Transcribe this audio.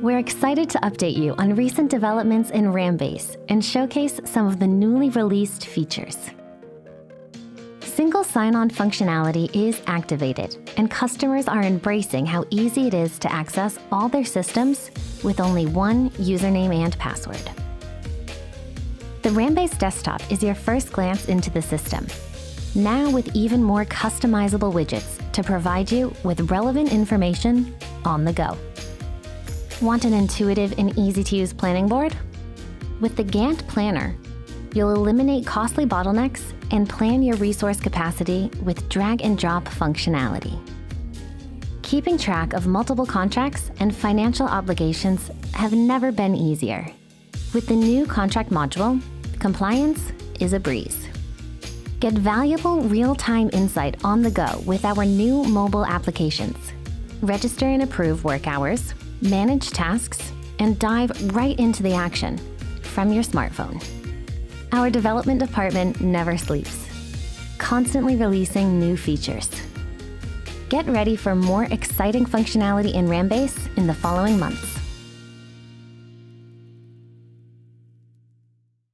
We're excited to update you on recent developments in RamBase and showcase some of the newly released features. Single sign-on functionality is activated, and customers are embracing how easy it is to access all their systems with only one username and password. The RamBase desktop is your first glance into the system, now with even more customizable widgets to provide you with relevant information on the go. Want an intuitive and easy-to-use planning board? With the Gantt Planner, you'll eliminate costly bottlenecks and plan your resource capacity with drag-and-drop functionality. Keeping track of multiple contracts and financial obligations have never been easier. With the new contract module, compliance is a breeze. Get valuable real-time insight on the go with our new mobile applications. Register and approve work hours, manage tasks, and dive right into the action from your smartphone. Our development department never sleeps, constantly releasing new features. Get ready for more exciting functionality in RamBase in the following months.